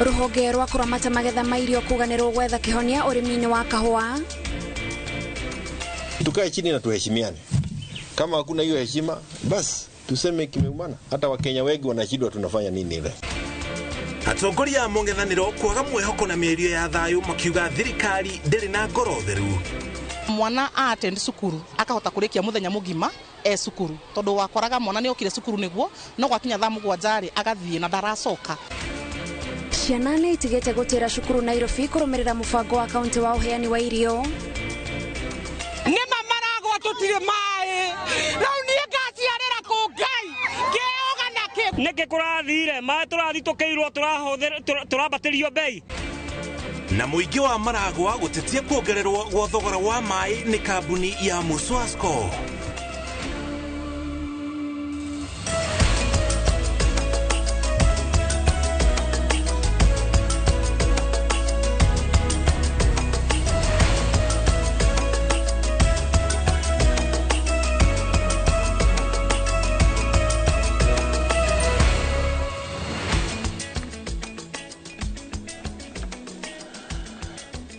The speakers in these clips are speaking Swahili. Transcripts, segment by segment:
Ruhonge rwa kuramata magetha mairio kuganirwo gwetha kihonia urimi-ini wa kahua. Tukae chini na tuheshimiane. Kama hakuna hiyo heshima, basi tuseme kimeumana. Hata Wakenya wengi wanashindwa tunafanya nini ile. Atongoria mongethaniro kwaga mwehoko na mĩario ya thayu makiuga thirikari ndĩrĩ na ngoro theru. Mwana attend sukuru akahota kurikia muthenya mugima sukuru tondu wakoraga mwana ni okire sukuru niguo no gwakinya thaa 7 agathie na ndaracoka. Ciana nĩ itigĩte gũtĩra cukuru Nairobi kũrũmĩrĩra mũbango wa kaunti wa ũheani wa irio. Nĩ mamaragwo tũtirĩ maĩ rĩu niĩ ngaciarĩra kũ Ngai ngĩoga nakĩ nĩkĩ kũrathire maĩ tũrathi tũkĩirwo tũrambatĩrio bei. Na mũingĩ wa Maragwa gũtetia kuongererwo gwa thogora wa maĩ nĩ kambuni ya Muswasco.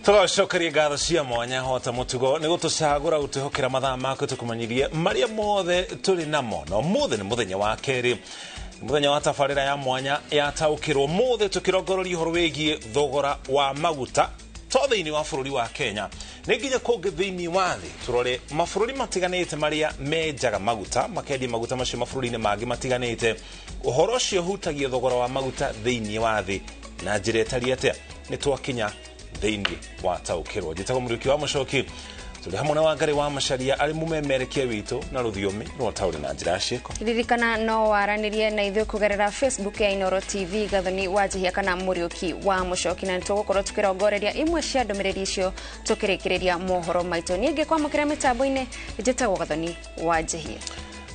Tũcokerie ngatho cia mwanya hota mũtugo nĩ gũtũcagũra gũtwĩhokera mathaa maku tũkũmenyirie marĩa mothe tũrĩ namo na ũmũthĩ nĩ mũthenya wa kerĩ mũthenya wa tabarĩra ya mwanya yataũkĩrwo mũthĩ tũkĩrongororia ũhoro wĩgiĩ thogora wa maguta to thĩinĩ wa bũrũri wa Kenya nĩ nginya kũngĩ thĩinĩ wa thĩ tũrore mabũrũri matiganĩte marĩa menjaga maguta makendia maguta macio mabũrũri-inĩ mangĩ matiganĩte ũhoro ũcio ũhutagia thogora wa maguta thĩinĩ wa thĩ na njĩra ĩtariĩ atĩa nĩ twakinya thĩinĩ wa taũkĩrwo njĩtagwo Mũriũki wa Mũchoki tũrĩ hamwe na Wangari wa Macharia arĩ mũmemerekia witũ na rũthiomi rwa taũri na njĩra ciĩko. Ririkana no waranĩrie na ithuĩ kũgerera Facebook ya Inooro TV Gathoni Wanjihia kana Mũriũki wa Mũchoki na nĩtũgũkorwo tũkĩrongoreria imwe cia ndũmĩrĩri icio tũkĩrĩkĩrĩria mohoro maitũ. Niĩ ngĩkwamũkĩra mĩtambo-inĩ njĩtagwo Gathoni Wanjihia.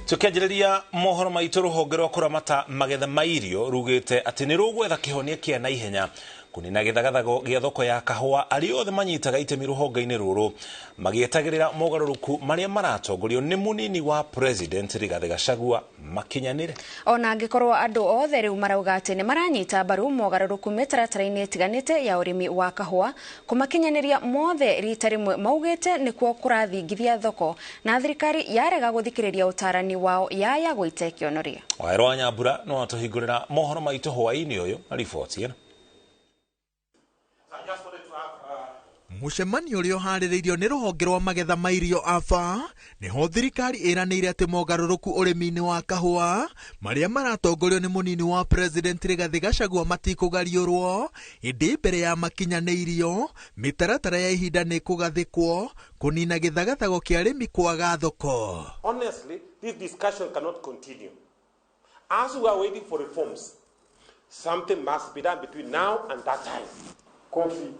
Tukianjĩrĩria mohoro maitũ rũhonge rwa kũramata magetha ma irio rugĩte atĩ nĩ rũgwetha kĩhonia kĩa naihenya kunina gĩthagathago gĩa thoko ya kahũa arĩa othe manyitaga itemi rũhonge-inĩ rũrũ magĩetagĩrĩra mogarũrũku marĩa maratongorio nĩ mũnini wa president Rigathĩ Gachagua makinyanĩre. Ona angĩkorwo andũ othe rĩu marauga atĩ nĩ maranyita mbaru mogarũrũku mĩtaratara-inĩ ĩtiganĩte ya ũrĩmi wa kahũa kũmakinyanĩria mothe rita rĩmwe maugĩte nĩkuo kũrathingithia thoko na thirikari yarega gũthikĩrĩria ũtarani wao yaya gwĩte kĩonoria. Waĩrwo wa Nyambura no atũhingũrĩra mohoro maitũ hwaĩ-inĩ ũyũ na riboti ĩno. Mũcemanio ũrĩa ũharĩrĩirio nĩ rũhonge rwa magetha ma irio AFA nĩho thirikari ĩranĩire atĩ mogarũrũku ũrĩmi-inĩ wa kahũa marĩa maratongorio nĩ mũnini wa president Rigathĩ Gachagua matikũgariũrwo ĩndĩ mbere ya makinyanĩirio mĩtaratara ya ihinda nĩ kũgathĩkwo kũnina gĩthagathago kĩa arĩmi kwaga thoko. Honestly, this discussion cannot continue. As we are waiting for reforms, something must be done between now and that time. Coffee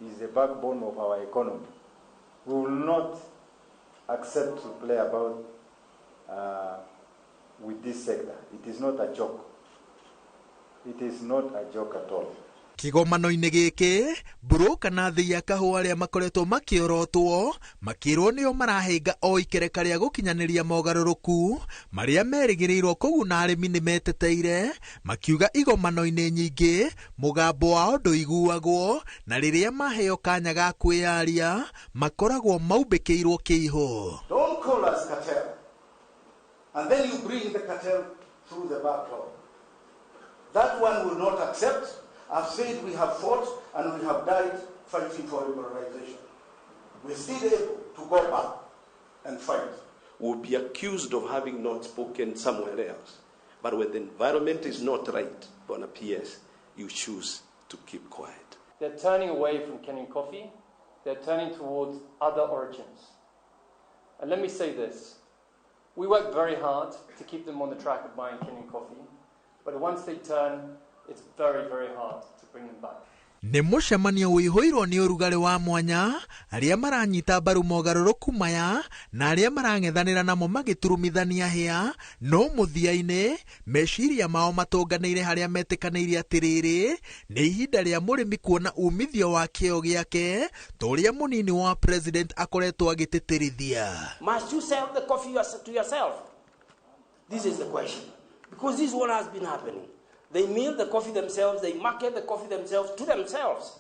is the backbone of our economy. We will not accept to play about with this sector. It is not a joke. It is not a joke at all. Kĩgomano-inĩ gĩkĩ broka na thĩ ya kahũa arĩa makoretwo makĩorotwo makĩrwo nĩo marahenga o ikereka rĩa gũkinyanĩria mogarũrũku marĩa merĩgĩrĩirwo kũguna arĩmi nĩ meteteire makiuga igomano-inĩ nyingĩ mũgambo wao ndũiguagwo na rĩrĩa maheo kanya ga kwĩyaria makoragwo maumbĩkĩirwo kĩihũ. Don't call us cartel and then you bring the cartel through the back door. That one will not accept. I've said we have fought and we have died fighting for liberalization. We're still able to go back and fight. We'll be accused of having not spoken somewhere else. But when the environment is not right on a PS, you choose to keep quiet. They're turning away from Kenyan coffee. They're turning towards other origins. And let me say this. We work very hard to keep them on the track of buying Kenyan coffee. But once they turn, it's very, very hard to bring them back. Nĩ mũcemanio wĩhũirwo nĩ ũrugarĩ wa mwanya arĩa maranyita mbaru mogarũrũku maya na arĩa marang'ethanĩra namo magĩturumithania hĩa no mũthia-inĩ meciria mao matũnganĩire harĩa metĩkanĩire atĩrĩrĩ nĩ ihinda rĩa mũrĩmi kuona umithio wa kĩo gĩake ta ũrĩa mũnini wa president akoretwo agĩtĩtĩrithia. Must you sell the coffee to yourself? This is the question. Because this one has been happening. They mill the coffee themselves, they market the coffee themselves to themselves.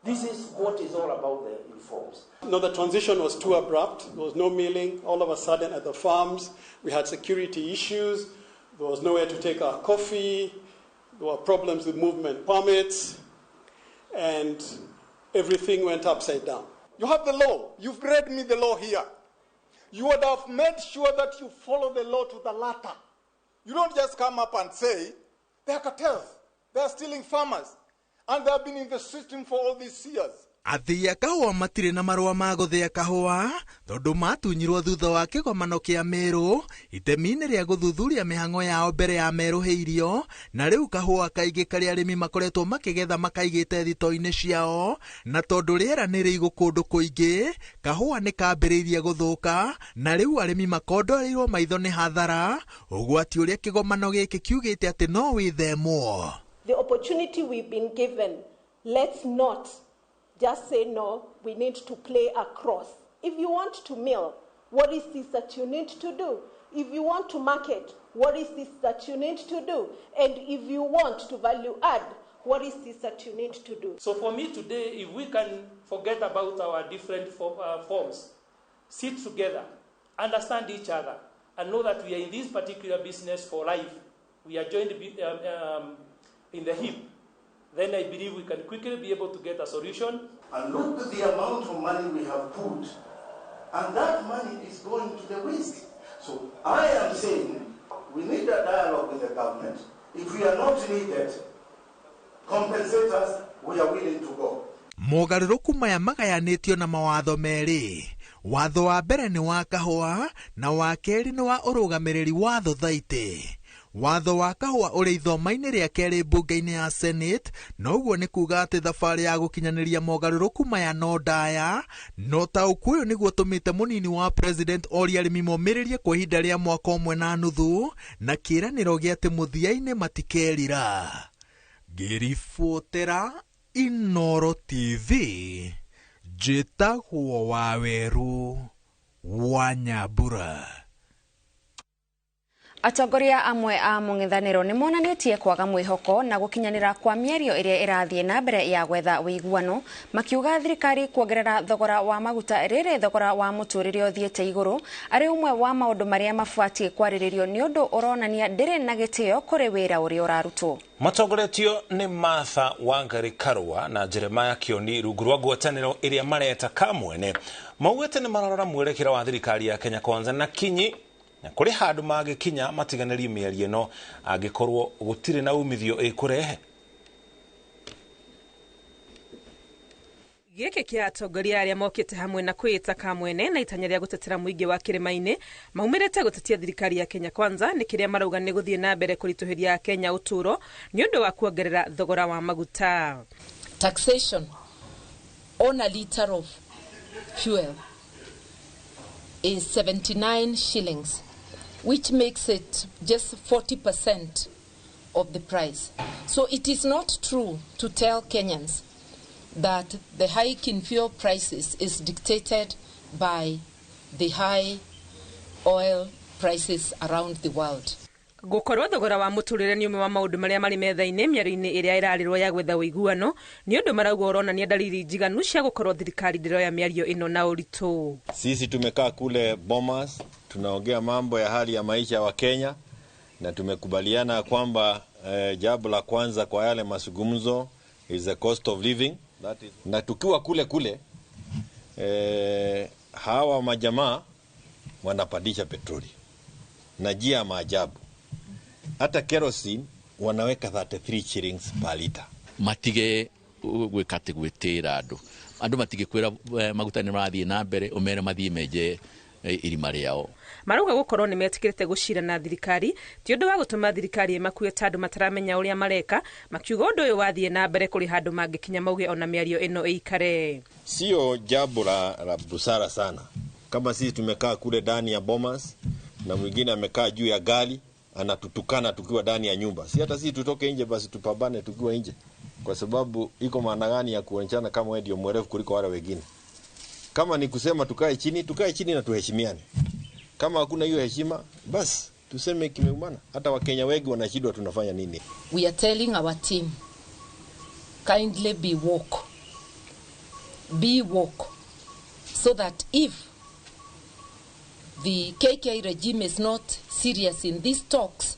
This is what is all about the reforms. No, the transition was too abrupt. There was no milling. All of a sudden at the farms, we had security issues. There was nowhere to take our coffee. There were problems with movement permits. And everything went upside down. You have the law. You've read me the law here. You would have made sure that you follow the law to the letter. You don't just come up and say, they are cartels. They are stealing farmers. And they have been in the system for all these years. Athii a kahũa matirĩ na marũa ma gũthĩa kahũa tondũ matunyirwo thutha wa kĩgomano kĩa Meru itemi-inĩ rĩa gũthuthuria mĩhang'o yao mbere ya meruhĩirio, na rĩu kahũa kaingĩ karĩa arĩmi makoretwo makĩgetha makaigĩte thito-inĩ ciao, na tondũ rĩera nĩ rĩigũ kũndũ kũingĩ, kahũa nĩ kambĩrĩirie gũthũka, na rĩu arĩmi makondoreirwo maitho nĩ hathara, ũgwati ũrĩa kĩgomano gĩkĩ kiugĩte atĩ no wĩthemwo. The opportunity we've been given, let's not just say no, we need to play across. If you want to mill, what is this that you need to do? If you want to market, what is this that you need to do? And if you want to value add, what is this that you need to do? So for me today, if we can forget about our different forms, sit together, understand each other, and know that we are in this particular business for life, we are joined in the hip, then I believe we can quickly be able to get a solution. And look at the amount of money we have put, and that money is going to the waste. So I am saying we need a dialogue with the government. If we are not needed, compensate us, we are willing to go. Mogarũrũku maya magayanĩtio na mawatho merĩ. Watho wa mbere nĩ wa kahũa na wa kerĩ nĩ wa ũrũgamĩrĩri wa thothaitĩ. Watho wa kahũa ũrĩ ithoma-inĩ rĩa kerĩ mbunge-inĩ ya Senate, na ũguo nĩ kuuga atĩ thabarĩ ya gũkinyanĩria mogarũrũku maya no ndaya, no taũku ũyũ nĩguo ũtũmĩte mũnini wa president oria arĩmi momĩrĩrie kwa ihinda rĩa mwaka ũmwe na nuthu, na kĩĩranĩro gĩa atĩ mũthia-inĩ matikerira. Ngĩribotera Inooro TV, njĩtagwo Waweru wa Nyambura. Atongoria amwe a mũng'ethanĩro nĩ monanĩtie kwaga mwĩhoko na gũkinyanĩra kwa mĩario ĩrĩa ĩrathiĩ na mbere ya gwetha ũiguano, makiuga thirikari kuongerera thogora wa maguta rĩrĩ thogora wa mũtũrĩre ũthiĩte igũrũ arĩ ũmwe wa maũndũ marĩa mabatiĩ kwarĩrĩrio nĩ ũndũ ũronania ndĩrĩ na gĩtĩo kũrĩ wĩra ũrĩa ũrarutwo. Matongoretio nĩ Martha Wangari Karua na Jeremiah Kioni rungu rwa ngwatanĩro ĩrĩa mareta kamwene, maugĩte nĩ mararora mwerekero wa thirikari ya Kenya Kwanza na kinyi na kũrĩ handũ magĩkinya matiganĩrie mĩario ĩno angĩkorwo gũtirĩ na umithio ĩkũrehe. Gĩkĩ kĩa atongoria arĩa mokĩte hamwe na kwĩĩta kamwene na itanya rĩa gũtetera mũingĩ wa kĩrĩma-inĩ maumĩrĩte gũtetia thirikari ya Kenya Kwanza nĩ kĩrĩa marauga nĩ gũthiĩ na mbere kũritũhĩria Kenya ũtũũro nĩ ũndũ wa kuongerera thogora wa maguta. Taxation on a litre of fuel is 79 shillings, which makes it just 40% of the price. So it is not true to tell Kenyans that the hike in fuel prices is dictated by the high oil prices around the world. Gũkorwo thogora wa mũtũrĩre nĩ ũmwe wa maũndũ marĩa marĩ metha-inĩ mĩario-inĩ ĩrĩa ĩrarĩrwo ya gwetha ũiguano nĩ ũndũ marauga ũronania dalili njiganu cia gũkorwo thirikari ndĩroya mĩario ĩno na ũritũ. Sisi tumekaa kule Bomas, tunaongea mambo ya hali ya maisha wa Kenya na tumekubaliana kwamba jambo la kwanza kwa yale mazungumzo is the cost of living. Na tukiwa kule hawa majamaa wanapandisha petroli na jia maajabu. Hata kerosene wanaweka 33 shillings per liter. Matige gwĩkate gwĩtĩra andũ matige kwĩra maguta nĩ marathiĩ na mbere umere mathiĩ menje irima rĩao. Marauga gũkorwo nĩ metĩkĩrĩte gũcira na thirikari ti ũndũ wa gũtũma thirikari ĩmakuue tondũ mataramenya ũrĩa mareka, makiuga ũndũ ũyũ wathiĩ na mbere kũrĩ handũ mangĩkinya mauge ona mĩario ĩno ĩikare. Sio jambo la busara sana. Kama sisi tumekaa kule ndani ya Bomas na mwingine amekaa juu ya gari anatutukana tukiwa ndani ya nyumba. Si hata sisi tutoke nje basi tupambane tukiwa nje. Kwa sababu iko maana gani ya kuonekana kama wewe ndio mwerevu kuliko wale wengine? Kama ni kusema tukae chini na tuheshimiane. Kama hakuna hiyo heshima, basi tuseme kimeumana. Hata Wakenya wengi wanashindwa tunafanya nini. We are telling our team, kindly be woke. Be woke. So that if the KK regime is not serious in these talks,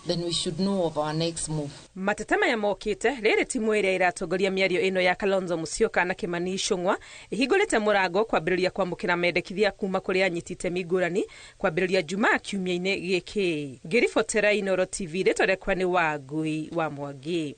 then we should know of our next move. Matetema ya mokite riri timu iria iratongoria miario ino ya Kalonzo Musyoka na Kimani Ichung'wa ihingurite murango kwambiriria kwamukira mendekithia kuma kuri anyitite migurani kwambiriria Jumaa kiumia-ini giki. Ngiribotera Inooro TV ritorekwa ni Wangui wa Mwangi.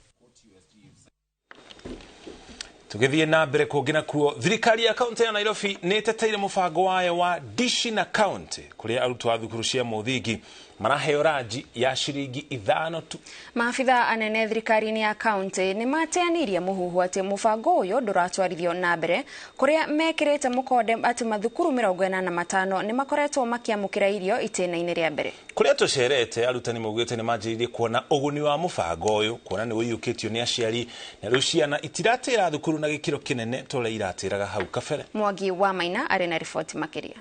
Tugithie na mbere kungina kuo thirikari ya kaunti ya Nairobi ni teteire mubango wayo wa Dishi na County kuria arutwo a thukuru cia muthingi maraheo ranji ya shiringi 5 tu. Maafitha anene thirikari-ini ya kaunti ni mateanirie muhuhu ati mubango uyu nduratwarithio na mbere kuria mekirite mukonde ati mathukuru 45 ni makoretwo makiamukira irio itena-ini ria mbere. Kuria tucerete arutani maugite ni manjiririe kuona uguni wa mubango uyu kuona ni uyukitio ni aciari na riu ciana itiratira thukuru na gikiro kinene tole iratiraga hau kabere. Mwangi wa Maina ari na riboti makiria.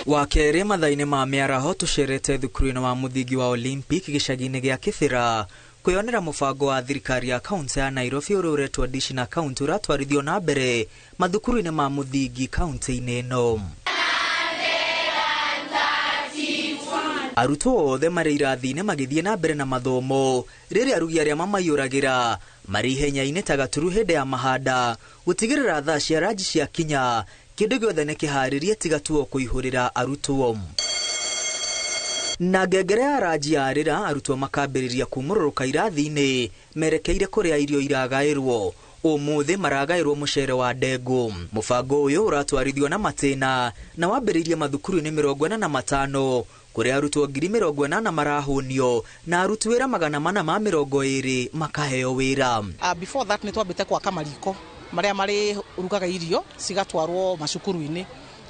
Wakere mathaine ma miaraho tucerete thukuru-ino wa muthingi wa Olympic gicagi-ini gia Kithira kwionera mubango wa thirikari ya kaunti ya Nairobi ururetwo Dishi na County uratwarithio na mbere mathukuru-ini ma muthingi kaunti-ini ino. Arutwo othe mari irathi-ini magithie na mbere na mathomo riri arugi aria mamayuragira mari henya-ini ta gaturu hinde ya mahanda gutigirira thaa cia ranji cia kinya kindu giothe ni kiharirie tigatuo kuihurira arutwo. Na ngengere ya ranji yarira arutwo makambiriria kumururuka irathi-ini merekeire kuria irio iragairwo. Umuthi maragairwo mucere wa ndengu. Mubango uyu uratwarithio na matena na wambiririe mathukuru-ini 45 kuria arutwo 40,000 marahunio na aruti wira 420 makaheo wira. Before that nitwambite kwa kamariko maria mari urugaga irio cigatwarwo macukuru-ini.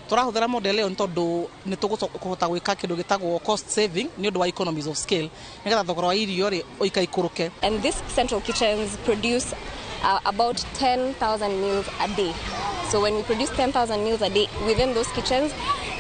Turahuthira model iyo ntondu nituguhota gwika kindu gitagwo cost saving ni undu wa economies of scale nigetha thogora wa irio ri uikaikuruke. And this central kitchens produce about 10,000 meals a day. So when we produce 10,000 meals a day within those kitchens,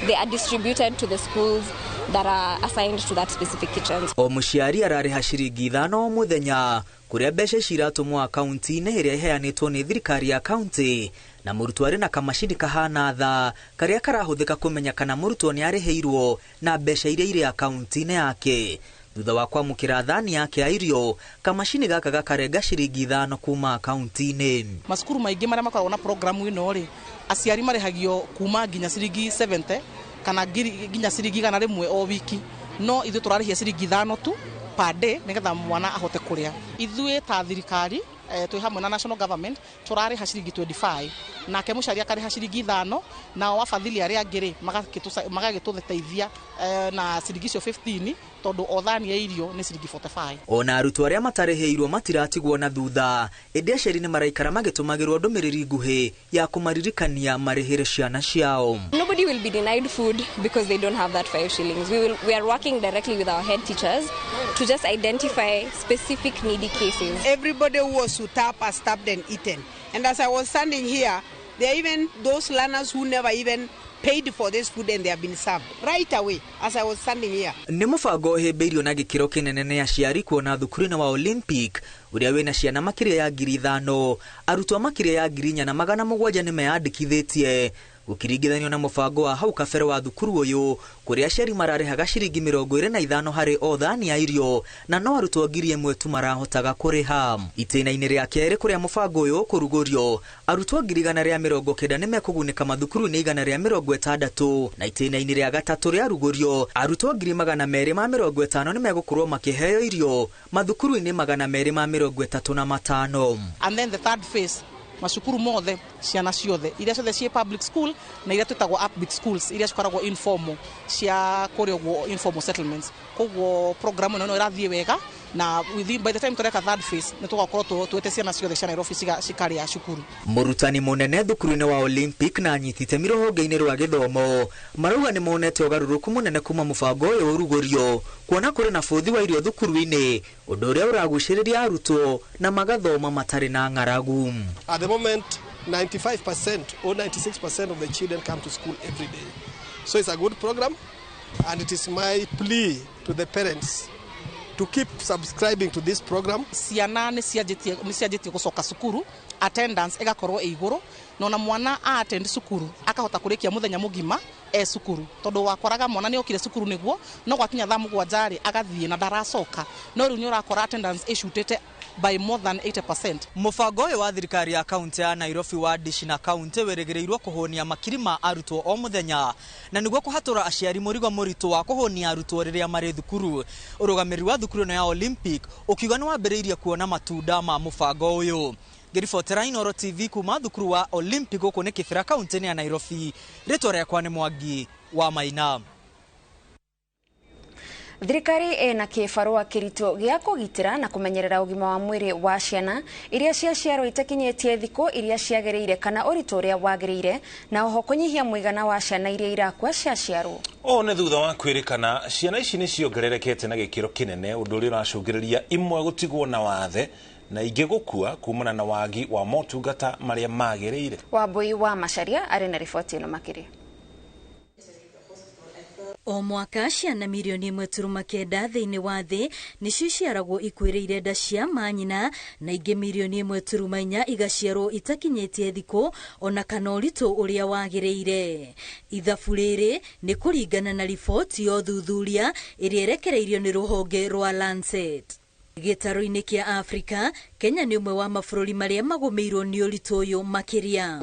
they are distributed to the schools that are assigned to that specific kitchens. O muciari arariha shiringi 5 o muthenya kuria mbeca ciratumwo akaunti-ini iria iheanitwo ni thirikari ya kaunti na murutwo ari na kamashini kahana tha karia karahuthika kumenya kana murutwo ni ariheirwo na mbeca iria iri akaunti-ini yake. Thutha wa kwamukira thani yake ya irio kamashini gaka gakarenga shiringi 5 kuma akaunti-ini. Masukuru maingi maria makoragwo na programu ino ri aciari marihagio kuma nginya shiringi 70 kana nginya shiringi 100 o wiki, no ithu turarihia shiringi 5 tu per day nigetha mwana ahote kuria. Ithuĩ ta thirikari twi hamwe na national government turariha shiringi 25 nake muciari akariha shiringi 5 na wafadhili aria angiri magagitutheithia na shiringi 15 tondu o thani ya irio ni shiringi 45. Ona arutwo aria matariheirwo matiratigwo na thutha indi aceri ni maraikara magitumagirwo ndumiriri nguhi ya kumaririkania marihire ciana ciao. Nobody will be denied food because they don't have that 5 shillings. We are working directly with our head teachers to just identify specific needy cases. Everybody who was to tap has tapped and eaten. And as I was standing here, there are even those learners who never even paid for this food and they have been served right away as I was standing here. Ni mubango hemberio na gikiro kinene ni aciari kuona thukuru-ini wa Olympic uria wina ciana makiria ya 5,000 arutwo makiria ya 4,700 ni meyandikithitie gukiringithanio na mubango wa hau kabere wa thukuru uyu kuria aciari mararihaga shiringi 25 hari o thani ya irio na no arutwo 1,000 tu marahotaga kuriha. Itena-ini ria keri kuria mubango uyu kurugurio arutwo 190 ni mekugunika mathukuru-ini 160 na itena-ini ria gatatu ria rugurio arutwo 250 ni megukorwo makiheo irio mathukuru-ini 235. And then the third phase masukuru mothe ciana ciothe iria ciothe cie public school na iria twitagwo upbeat schools iria cikoragwo informal cia kurio informal settlements. Koguo program ino irathie wega na by the time tureka third phase ni tugakorwo twete ciana ciothe cia Nairobi cikaria cukuru. Murutani munene thukuru-ini wa Olympic na anyitite mirohonge-ini rwa githomo marauga ni monete ugaruruku munene kuma mubango uyu urugurio kuona kuri na futhi wa irio thukuru-ini undu uria uraguciriria arutwo na magathoma matari na ng'aragu. At the moment 95% or 96% of the children come to school every day. So it's a good program And it is my plea to the parents to keep subscribing to this program. Ciana ni cianjitie gucoka cukuru, attendance igakorwo iguru, na mwana a attend cukuru akahota kurikia muthenya mugima cukuru, tondu wakoraga mwana ni okire cukuru niguo no gwakinya thaa 7 agathie na ndaracoka, no riu ni urakora attendance icutite by more than 80%. Mubango uyu wa thirikari ya kaunti ya Nairobi wa dishi na kaunti weregereirwo kuhonia makiri ma arutwo o muthenya na niguo kuhatura aciari murigo muritu wa kuhonia arutwo riria mari thukuru. Urugamiri wa thukuru no ya Olympic ukiuga ni wambiriirie kuona matunda ma mubango uyu. Ngiribotera Inooro TV kuma thukuru wa Olympic guku ni Kibera kaunti ya Nairobi. Ritwa riakwa ni Mwangi wa Maina. Thirikari ena kibarua kirito gia kugitira na kumenyerera ugima wa mwiri wa ciana iria ciaciarwo itakinyetie thiko iria ciagereire kana urito uria wagereire na oho kunyihia muigana wa ciana iria irakua ciaciarwo. O ne thutha wa kwirikana ciana ici ni ciongererekete na gikiro kinene undu uria uracungiriria imwe gutigwo na wathe na ingĩ gukua kumana na wagi wa motungata maria magereire. Wambui wa Macharia ari na riboti ino makiri. O mwaka ciana milioni 1.9 thiini wa thi nicio ciaragwo ikwiriire nda cia manyina na ingi milioni 1.4 igaciarwo itakinyetie thiko ona kana uritu uria wagereire. Ithabu riri ni kuringana na riboti ya thuthuria iria irekereirio ni ruhonge rwa Lancet. Gitaro-ini kia Afrika, Kenya ni umwe wa mabũrũri maria magumirwo ni uritu uyu makiria.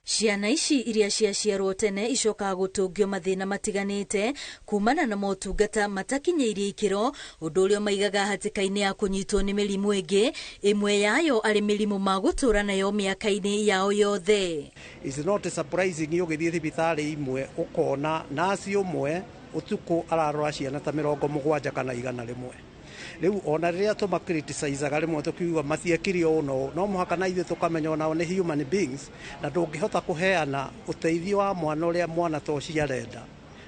Ciana ici iria ciaciarwo tene icokaga gutungio mathina matiganite kumana na motungata matakinyeirie ikiro, undu uria maigaga hatikaini ya kunyitwo ni mirimu ingi, imwe yayo ari mirimu ma gutura nayo miaka-ini yao yothe. It's not surprising ugithie thibitari imwe ukona nasi umwe utuku ararora ciana ta 70 kana 100 riu ona riria tuma criticize rimwe tukiuga mathiekire no muhaka na ithuĩ tukamenya ona ni human beings na ndungihota kuheana uteithio wa mwana uria mwana to ciarenda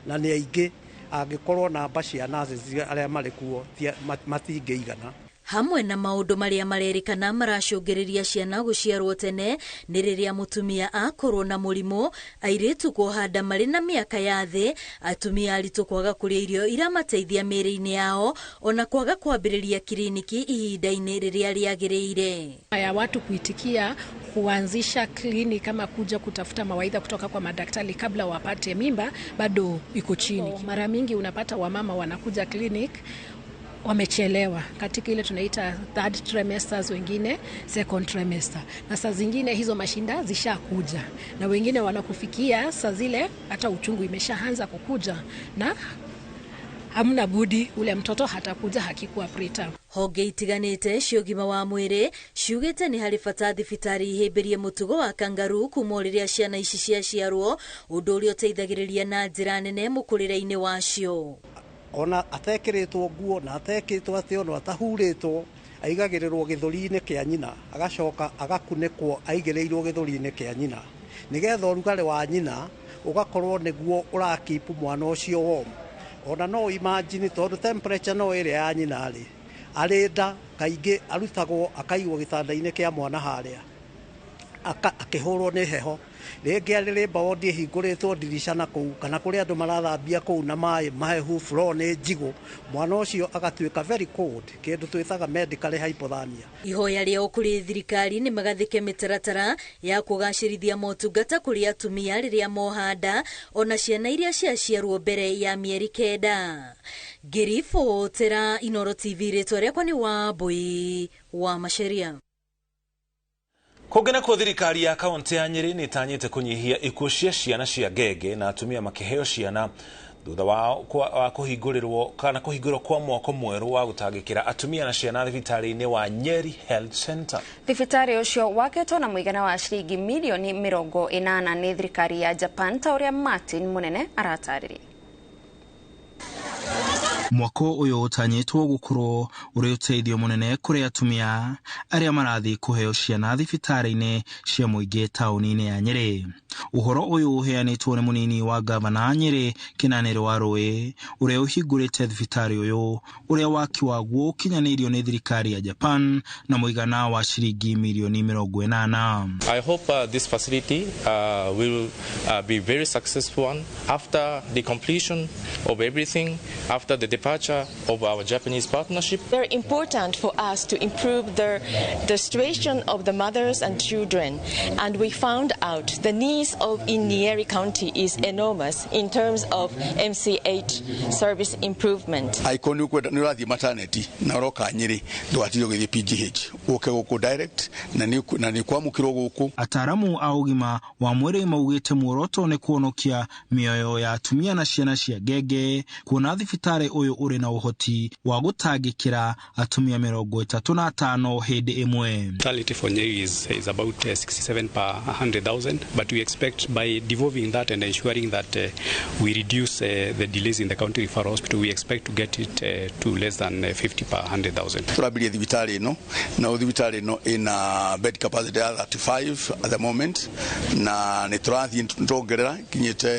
na ni aingi angikorwo namba cia nurses aria mari kuo matingĩigana. Hamwe na maundu maria marerikana maracungiriria ciana guciarwo tene ni riria mutumia akorwo na murimu, airitu kuhanda mari na miaka ya thi, atumia aritu kwaga kuria irio ira mateithia miri-ini yao ona kwaga kwambiriria kliniki ihinda-ini riria riagereire. Ya watu kuitikia kuanzisha kliniki kama kuja kutafuta mawaidha kutoka kwa madaktari kabla wapate mimba bado iko chini. Mara mingi unapata wamama wanakuja kliniki wamechelewa katika ile tunaita third trimesters, wengine second trimester, na saa zingine hizo mashinda zishakuja na wengine wanakufikia saa zile hata uchungu imeshaanza kukuja na hamna budi ule mtoto hatakuja hakikuwa preterm. Honge itiganite ciogima wa mwiri ciugite ni hari bata thibitari ihimbirie mutugo wa kangaroo kuma riria ciana ici ciaciarwo, undu uria uteithagiriria na njira nene mukurire-ini wacio. Ona atekiritwo nguo na atekitwo atio no atahuritwo aigagirirwo githuri-ini kia nyina agacoka agakunekwo aigireirwo githuri-ini kia nyina nigetha urugari wa nyina ugakorwo niguo urakipu mwana ucio wom. Ona no imagine tondu temperature no ire ya nyina arinda kaingi arutagwo akaigwo gitanda-ini kia mwana haria akihurwo ni heho ringi ariri baodi hinguritwo dirisha na kuu kana kuri andu marathambia kuu na mai mahehu floor ni njigu, mwana ucio agatuika very cold, kindu twithaga medical hypothermia. Ihoya ria kuri thirikari ni magathike mitaratara ya kugacirithia motungata kuri atumia riria mohanda ona ciana iria ciaciarwo mbere ya mieri 9. Ngiribotera Inooro TV, ritwa riakwa ni Wambui wa Macharia. Kugena kwa thirikari ya kaunti ya Nyeri ni tanyite kunyihia ikuũ cia ciana cia ngenge na atumia makiheo ciana thutha wa kuhingurirwo kana kuhingurwo kwa mwako mweru wa gutangikira atumia na ciana thibitari-ini wa Nyeri Health Center. Thibitari ucio waketwo na muigana wa shilingi milioni 80 ni thirikari ya Japan ta uria Martin Munene aratariria. mwako uyu utanyitwo gukorwo uri uteithio munene kuri atumia aria marathi kuheo ciana thibitari-ini cia muingi tauni-ini ya Nyeri. Uhoro uyu uheanitwo ni munini wa gavana Nyeri Kinaniro wa Rui uria uhingurite thibitari uyu uria waki waguo ukinyanirio ni thirikari ya Japan na muigana wa shiringi milioni 80. I hope this facility will be very successful one after the completion of everything, after the departure of our Japanese partnership. Very important for us to improve the situation of the mothers and children, and we found out the needs in Nyeri County is enormous in terms of MCH service improvement. Aikoni kwenda nurathi maternity na roka Nyeri ndwatio githie PGH uke guku direct na ni kwamukiro guku. Ataramu a ugima wa mwiri maugite muoroto ni kuonokia mioyo ya atumia na ciana cia ngenge, kuona thibitari uyu uri na uhoti wa gutangikira atumia 35 hindi imwe. Mortality for Nyeri is about 67 per 100,000, but we expect by devolving that and ensuring that we reduce the delays in the county referral hospital, we expect to get it to less than 50 per 100,000. Turabilia thibitari no na thibitari no in bed capacity ya 35 at the moment, na ni turathi ntongerera kinyete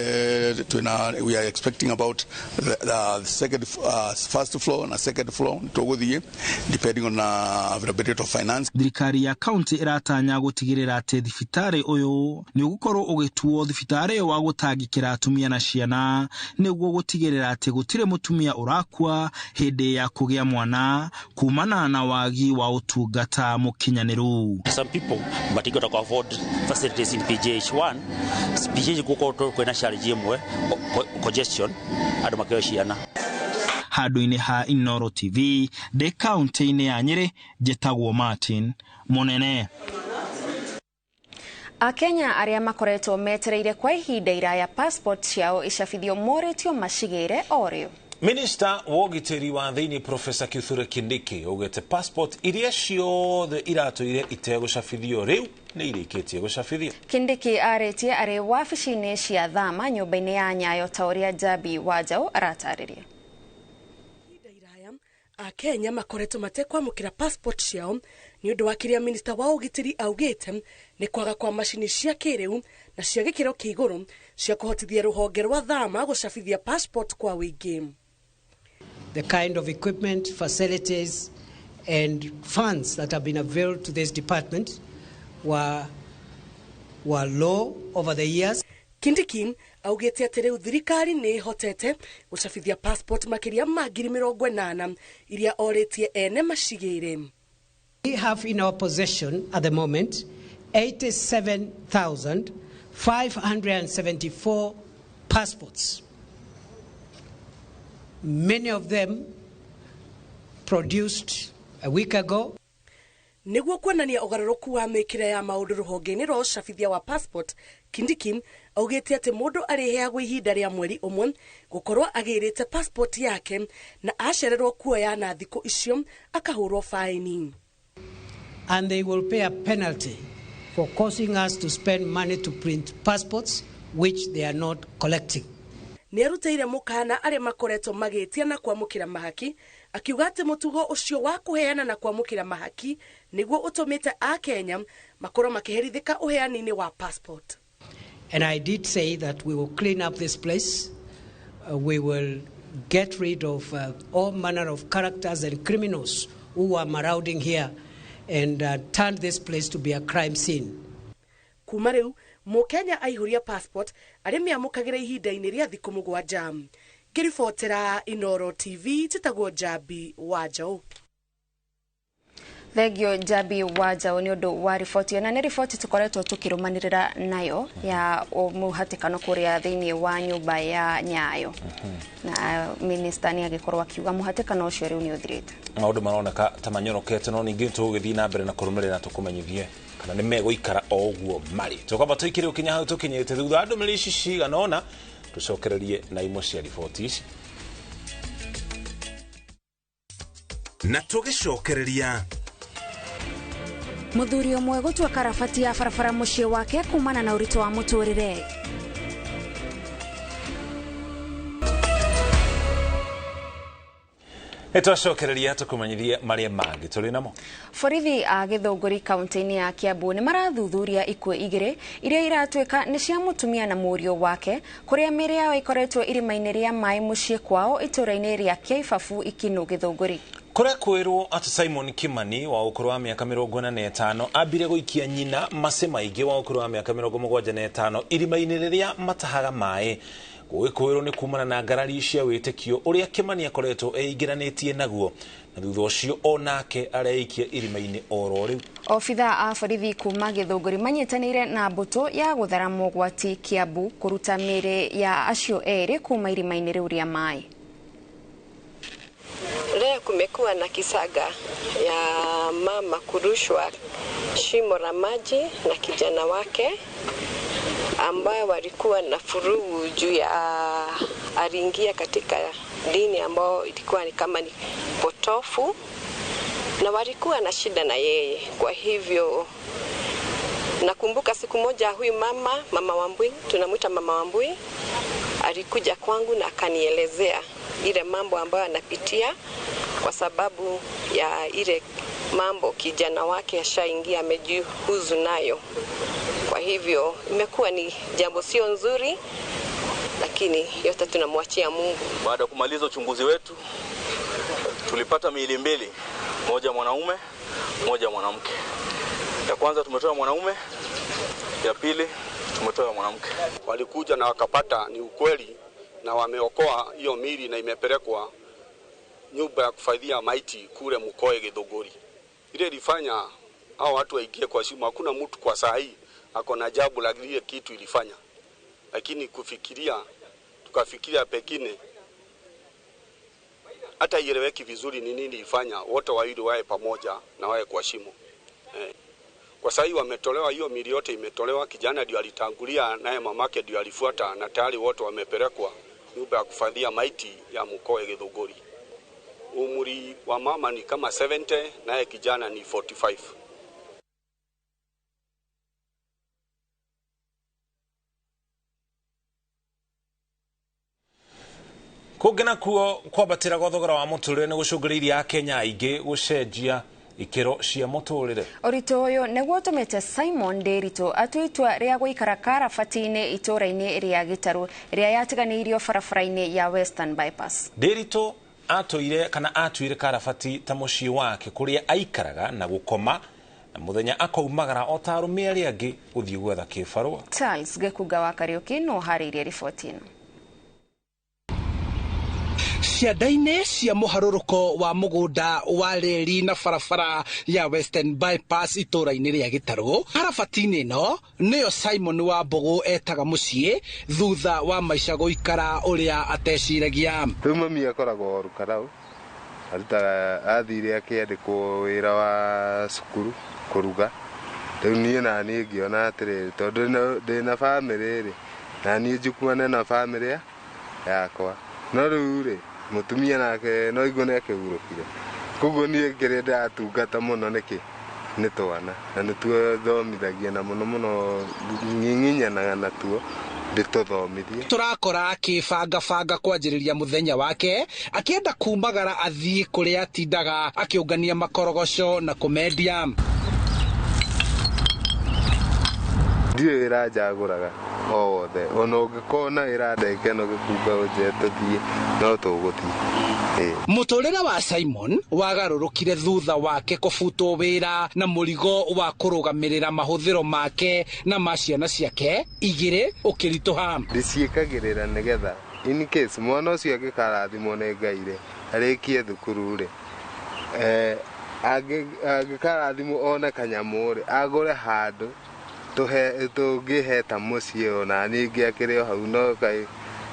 we are expecting about the second first floor na second floor toguthie depending on availability of finance. Thirikari ya county iratanya gutigirira ati thibitari uyu ni ugukorwo ugituo thibitari wa gutangikira atumia na ciana niguo gutigirira ati gutire mutumia urakua hindi ya kugia mwana kumana na wagi wa utungata mukinyaniru. Some people but you got to afford facilities in PGH1. PGH gukorwo kwena charge imwe congestion adu makeo ciana. Handu-ini ha Inoro TV de county-ini ya Nyeri jetagwo Martin Munene. Akenya aria makoretwo metereire kwa ihinda iraya passport ciao icabithio moretio macigire orio. Minister wogiteri wa thiini Professor Kithure Kindiki ugete passport iria ciothe iratũire itegũcabithio riu ni irikitie gucabithio. Kindiki aretie ari wabici-ini cia thama nyumba-ini ya Nyayo ta uria Jabi Wajau aratariria. Akenya makoretwo matekwamukira passport ciao ni undu wa kiria minister wa ugitiri augite ni kwaga kwa macini cia kiriu na cia gikiro kiiguru cia kuhotithia ruhonge rwa thama gucabithia passport kwa wingi. The kind of equipment, facilities and funds that have been availed to this department were low over the years. Kindiki augete ati riu thirikari ni hotete gucabithia passport makiria ma 80,000 iria oretie ene macigire. We have in our possession at the moment 87,574 passports. Many of them produced a week ago. Niguo kuonania ugaruruku wa mikire ya maundu ruhonge-ini rwa ucabithia wa passport, Kindiki augite ati mundu ariheagwo ihinda ria mweri umwe gukorwo agirite passport yake na acererwo kuoya na thiku icio akahurwo faini. And they will pay a penalty for causing us to spend money to print passports which they are not collecting. Ni arutire mukana aria makoretwo magitia na kwamukira mahaki akiuga ati mutugo ucio wa kuheana na kwamukira mahaki niguo utumite a Kenya makorwo makiherithika uheani-ini wa passport. And I did say that we will clean up this place. We will get rid of all manner of characters and criminals who are marauding here and turn this place to be a crime scene. Kuma riu Mukenya aihuria passport arimi amukagira ihinda-ini ria thiku 7. Ngiribotera Inoro TV titagwo Jabi Wajau. Thegio Jabi Wajau ni undu wa riboti na ni riboti tukoretwo tukirumanirira nayo ya muhatikano kuria thiini wa nyumba ya Nyayo. Na minister ni agikorwo akiuga muhatikano ucio riu ni uthirite. Maundu maroneka ta manyorokete no ningi tugithii na mbere na kurumirira tukumenyithie kana ni meguikara o uguo mari. Tukaba tuikire ukinya hau tukinyete thutha andu milici ciganona tucokererie na imwe cia riboti ici. Na tugicokereria Muthuri umwe gutwa karabati ya barabara mucii wake kumana na urito wa muturire. Nitwacokereria tukumanyirie maria mangi tuli namo. Borithi a Githunguri kaunti-ini ya Kiambu ni marathuthuria ikuo igiri iria iratwika ni cia mutumia na murio wake kuria miri yao ikoretwo irima-ini ria mai mucii kwao itura-ini ria Kiaibabu Ikinu Githunguri. Kuria kwirwo ati Simon Kimani wa ukuru wa miaka 45 ambire guikia nyina mase maingi wa ukuru wa miaka 75 irima-ini riria matahaga mai. Kwirwo ni kumana na ngarari cia witikio uria Kimani akoretwo eigiranitie naguo na thutha ucio onake areikia irima-ini oro riu. Ofitha a borithi kuma Githunguri manyitanire na mbuto ya guthara mogwati Kiambu kuruta miri ya acio eri kuma irima-ini riu ria mai. Leo kumekuwa na kisaga ya mama kurushwa shimo la maji na kijana wake ambayo walikuwa na furugu juu ya aliingia katika dini ambayo ilikuwa ni kama ni potofu na walikuwa na shida na yeye. Kwa hivyo nakumbuka siku moja huyu mama Wambui, tunamuita mama Wambui, alikuja kwangu na akanielezea ile mambo ambayo anapitia kwa sababu ya ile mambo kijana wake ashaingia amejihuzu nayo. Kwa hivyo imekuwa ni jambo sio nzuri, lakini yote tunamwachia Mungu. Baada ya kumaliza uchunguzi wetu tulipata miili mbili, moja mwanaume, moja mwanamke. Ya kwanza tumetoa mwanaume, ya pili tumetoa mwanamke. Walikuja na wakapata ni ukweli na wameokoa hiyo miili na imepelekwa nyumba ya kufadhia maiti kule Mukoe Githunguri. Ile ilifanya hao watu waingie kwa shimo. Hakuna mtu kwa saa hii ako na jabu la ile kitu ilifanya, lakini tukafikiria pekine hata ieleweki vizuri ni nini ifanya wote wawili wae pamoja na wae kwa shimo. Kwa saa hii wametolewa, hiyo miili yote imetolewa. Kijana ndio alitangulia, naye mamake ndio alifuata, na tayari wote wamepelekwa nyumba ya kufadhia maiti ya Mukoe Githunguri. Umri wa mama ni kama 70, naye kijana ni 45. Kugena kuo kwabatira gothogora wa muturire ni gucunguriria Akenya aingi gucenjia ikiro cia muturire. Orito uyu niguo utumite Simon Nderito atwitwa ria guikara karabati-ini itura-ini ria Gitaru ria yatiganiirio barabara-ini ya Western Bypass. Nderito atuire karabati ta mucii wake kuria aikaraga na gukoma na muthenya akaumagara otarume aria angi guthii gwetha kibarua. Charles Gekuga wa Kariuki no haririe riboti ino. Cianda-inĩ cia mũharũrũko wa mũgũnda wa reri na barabara ya Western Bypass itura-inĩ rĩa Gĩtarũ. Karabati-inĩ ĩno nĩyo Simon wa Mbogo etaga mũciĩ thutha wa maica gũikara ũrĩa ateciragia. Rĩu mami akoragwo o Rukarau, arutaga athire akĩandĩkwo wĩra wa cukuru kũruga. Rĩu niĩ na niĩ ngĩona atĩrĩrĩ, tondũ ndĩna bamĩrĩ rĩ, na niĩ njukumane na bamĩrĩ yakwa. No rĩu rĩ, mutumia nake no igone akĩhurũkire. Koguo niĩ kĩrĩa ndĩratungata mũno nĩ twana, na nĩtuo thomithagia na mũno nginyanaga natuo ndĩtũthomithie. Tũrakora akĩbanga kwanjĩrĩria mũthenya wake akĩenda kumagara athiĩ kũrĩa atindaga akĩũngania makorogoco na kũmendia. Ndiyo ĩranjagũraga o wothe, ona ũngĩkona ĩrandeke no gĩkunga ũnje tũthiĩ no tũgũthiĩ. Mũtũrĩre wa Simon wagarũrũkire thutha wake kũbutwo wĩra na mũrigo wa kũrũgamĩrĩra mahũthĩro make na ma ciana ciake igĩrĩ ũkĩritũha. Ndĩciĩkagĩrĩra nĩgetha in case mwana ũcio angĩkarathimwo nĩ Ngai rĩ, arĩkie thukuru rĩ, angĩkarathimwo one kanyamũ rĩ, agũre handũ tũngĩheta mũciĩ ona ningĩ akĩrĩ o hau no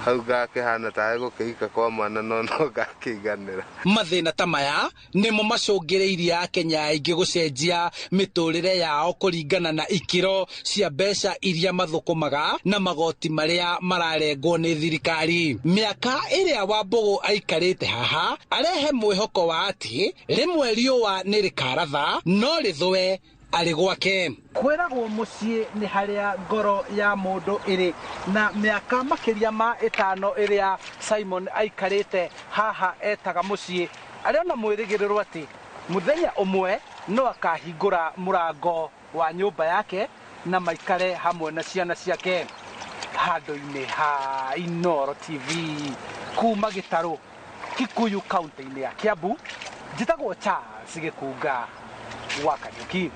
hau gakĩhana tarĩ gũkĩhika kwa mwana no gakĩiganĩra. Mathĩna ta maya nĩmo macũngĩrĩirie Akenya aingĩ gũcenjia mĩtũrĩre yao kũringana na ikĩro cia mbeca iria mathũkũmaga na magoti marĩa mararengwo nĩ thirikari. Mĩaka ĩrĩa Wambũgũ aikarĩte haha arehe mwĩhoko wa atĩ rĩmwe riũa nĩ rĩkaratha no rĩthũe arĩ gwake. Kwĩragwo mũciĩ nĩ harĩa ngoro ya mũndũ ĩrĩ, na mĩaka makĩria ma 5 ĩrĩa Simon aikarĩte haha etaga mũciĩ ariona mwirigiriro ati muthenya umwe no akahingura murango wa nyumba yake na maikare hamwe na ciana ciake. Handu-ini ha Inoro TV kuma Gitaru, Kikuyu kaunti-ini ya Kiambu, njitagwo Charles Gikunga wa Kariuki.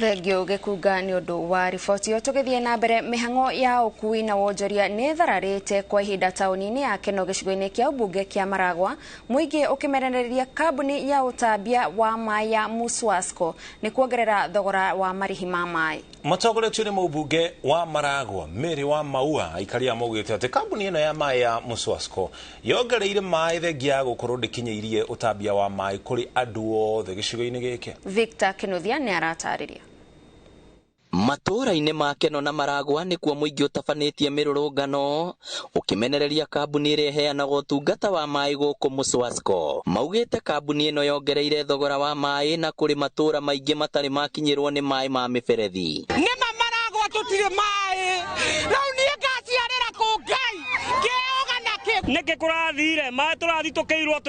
Thengio Gikunga ni undu wa riboti yo. Tugithie na mbere, mihango ya ukui na wonjoria ni thararite kwa ihinda tauni-ini ya Keno gicigo-ini kia ubunge kia Maragwa, muingi ukimerereria kambuni ya utambia wa mai ya Muswasco ni kuongerera thogora wa marihi ma mai. Mutongoretie ni mubunge wa Maragwa Mary wa Maua aikaria mogete ati kambuni ino ya mai ya Muswasco yongereire mai thengia gukorwo ndikinyeirie utambia wa mai kuri andu othe gicigo-ini giki. Victor Kinuthia ni aratariria. Matura-ini ma Keno na Maragwa ni kuo muingi utafanetie mirurungano ukimenereria kambuni ire heanaga utungata wa mai guku Muswasco. Maugite kambuni ino yongereire thogora wa mai na kuri matura maingi matari makinyirwo ni mai ma miberethi. Ni Maragwa tutire mai rau ni gaciarira ku Ngai kioga nake neke kurathire mai turathi tukeirwo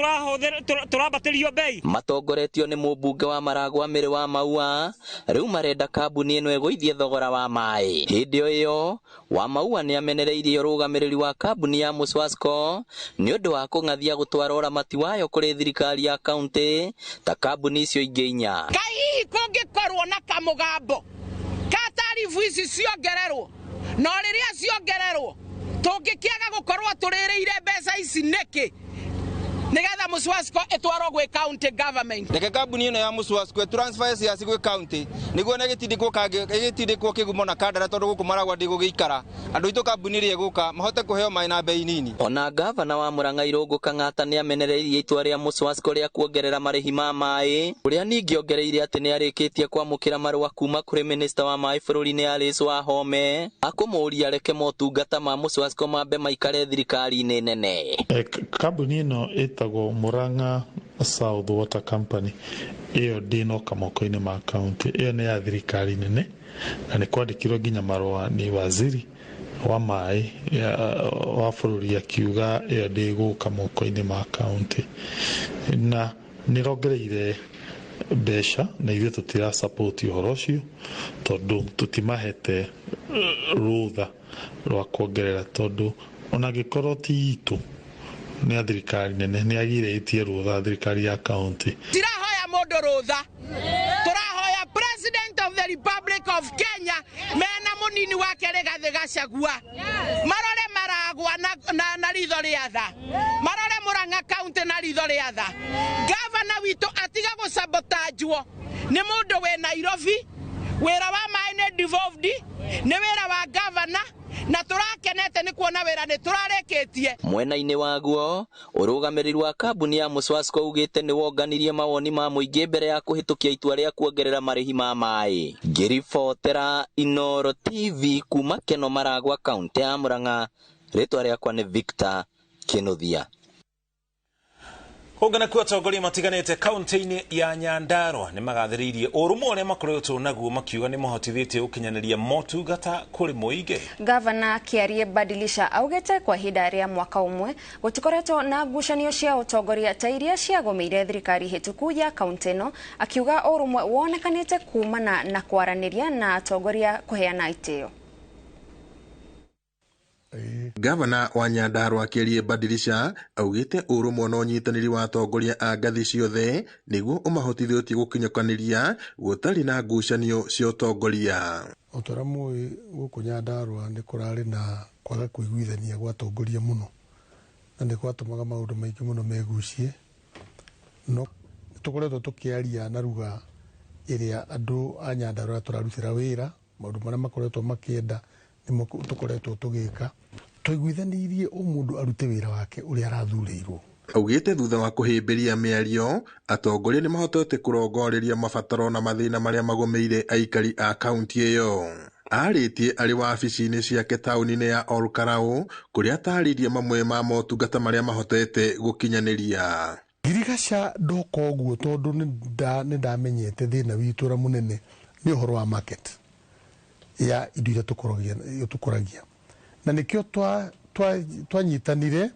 turabatirio bei. Matongoretio ni mubunge wa Maragwa Mary wa Maua riu marenda kambuni ino egoithie thogora wa mai. Hindi iyo wa Maua ni amenereirie urugamiriri wa kambuni ya Muswasco ni undu wa kung'athia gutwara uramati wayo kuri thirikari ya kaunti ta kambuni icio ingi inya. Kai kungikorwo na kamugambo katarifu ici ciongererwo no riria ciongererwo tungikiaga gukorwo turireire mbeca ici niki nigetha Muswasco etwarwo gwe county government. Reke kambuni ino ya Muswasco transfer ya gwe county niguo na gitindikwo kigumo na kandara tondu guku Maragwa ndigugikara andu itu kambuni ri eguka mahote kuheo mai na bei nini. Ona gavana wa Murang'a Irungu Kang'ata ni amenereirie itua ria Muswasco ria kuongerera marihi ma mai, uria ningi ongereire ati ni arikitie kwamukira marua kuma kuri minister wa mai bururi-ini Alice Wahome akumuria reke motungata ma Muswasco mambe maikare thirikari-ini nene. Kambuni ino etagwo Murang'a South Water Company iyo ndino kamoko-ini ma county iyo ni ya thirikari nene na ni kwandikirwo nginya marua ni waziri wa mai wa bururi akiuga iyo ndiguka moko-ini ma county na nirongereire mbeca na ithuĩ tutira support uhoro ucio tondu tutimahete rutha rwa kuongerera tondu ona gikorwo ti itu ni thirikari nene ni agiretie rutha thirikari ya county. Tirahoya mundu rutha, turahoya President of the Republic of Kenya mena munini wake Rigathi Gachagua marore Maragwa na ritho ria tha, marore Murang'a county na ritho ria tha. Governor witu atiga gusabotajwo ni mundu we Nairobi, wira wa mai ni devolved ni wira wa governor na turakenete ni kuona wira ni turareketie. Mwena-ini waguo urugamiriri wa kambuni ya Muswasco ugite ni wonganirie mawoni ma muingi mbere ya kuhitukia itua ria kuongerera marihi ma mai. Ngiribotera Inoro TV kuma Keno Maragwa kaunti ya Murang'a, ritwa riakwa ni Victor Kinuthia. Kongana kwa atongoria matiganite kaunti-ini ya Nyandarua ni magathiririe urumwe uria makoretwo naguo makiuga ni mahotithĩtie gukinyaniria motungata kuri muingi. Gavana Kiarie Badilisha augite kwa ihinda ria mwaka umwe gutikoretwo na ngucanio cia utongoria ta iria ciagomeire thirikari hituku ya kaunti ino, akiuga urumwe wonekanite kumana na kwaraniria na atongoria kuheana itio. Gavana wa Nyandarua Kiarie Badilisha augite urumwe no nyitaniri wa atongoria a ngathi ciothe niguo umahotithĩtie gukinyukaniria gutari na ngucanio cia utongoria. Utoramwe guku Nyandarua ni kurari na kwaga kuiguithania gwa atongoria muno na ni kwatumaga maundu maingi muno megucie no tukoretwo tukiaria na ruga iria andu a Nyandarua turarutira wira maundu maria makoretwo makienda nimo tukoretwo tugika tuiguithanirie o mundu arute wira wake uria arathurirwo. Augite thutha wa kuhimbiria miario atongoria ni mahotete kurongoreria mabataro na mathina maria magomeire aikari a kaunti iyo. Aritie ari wabici-ini ciake tauni-ini ya Olkarau kuria ataririe mamwe ma motungata maria mahotete gukinyaniria. Girigasha ndoko guo tondu ni ndamenyete thina witura munene ni uhoro wa market ya indo iria tukuragia na nikio twanyitanire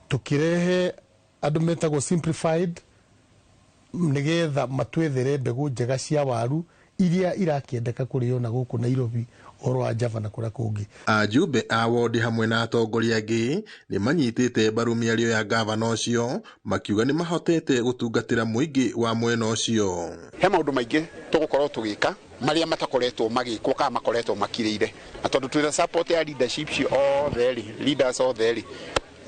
tukirehe andu metagwo simplified nigetha matwethere mbegu njega cia waru iria irakiendeka kurio na guku Nairobi oro wa Java na kura kungi. Ajumbe a wodi hamwe na atongoria angi ni manyitite mbaru miario ya gavana ucio makiuga ni mahotete gutungatira muingi wa mwena ucio. He maundu maingi tugukorwo tugika maria matakoretwo magikwo kana makoretwo makiriire na tondu twina support ya leadership all there leaders all there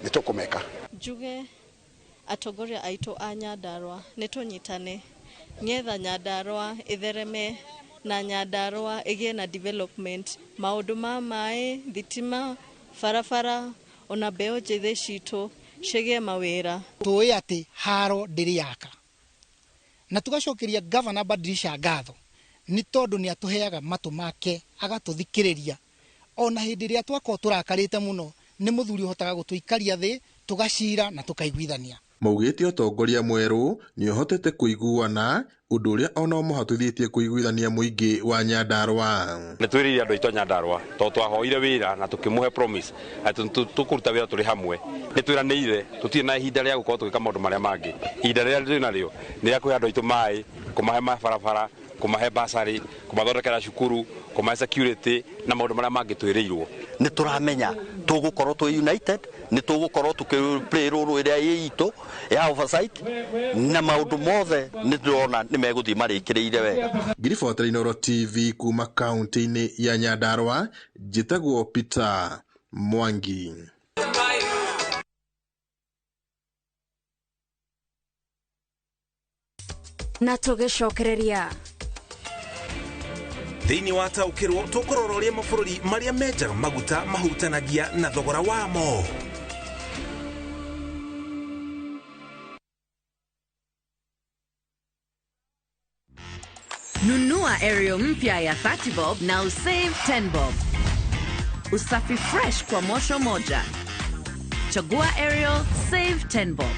ni tukumeka juge atongoria aito a Nyandarua ni tunyitane ngetha Nyandarua ithereme na Nyandarua igie na development maundu ma mai thitima farafara ona beo njithe citu cigie mawira tuwe ati haro ndiri yaka na tugacokeria governor Badilisha ngatho ni tondu ni atuheaga matu make agatuthikiriria ona hindi ria twako turakarite muno ni muthuri hotaga gutuikaria thi tugacira na tukaiguithania. Maugite utongoria mweru ni uhotete kuiguana undu uria ona muhatuthitie kuiguithania muingi wa Nyandarua. Ni twirire andu aito Nyandarua to twahoire wira na tukimuhe promise ati tukuruta wira turi hamwe ni twiraniire tutie na ihinda ria gukorwo tugika maundu maria mangi ihinda ria turi nario ni ria kuhe andu aito mai kumahe mabarabara kumahe basari kumathondekera cukuru kumahe security na maundu maria mangi twiriirwo ni turamenya tugukorwo twi united ni tugukorwo tukiplay role iria yitu ya oversight na maundu mothe ni ndona ni meguthi marikiriire wega. Giribota Inooro TV kuma kaunti-ini ya Nyandarua njitagwo Peter Mwangi. Na tugicokereria thiini wa taukirwo tukurororia mabũrũri maria menjaga maguta mahutanagia na thogora wamo. Nunua Ariel mpya ya 30 bob na usave 10 bob. Usafi fresh kwa mosho moja. Chagua Ariel, save 10 bob.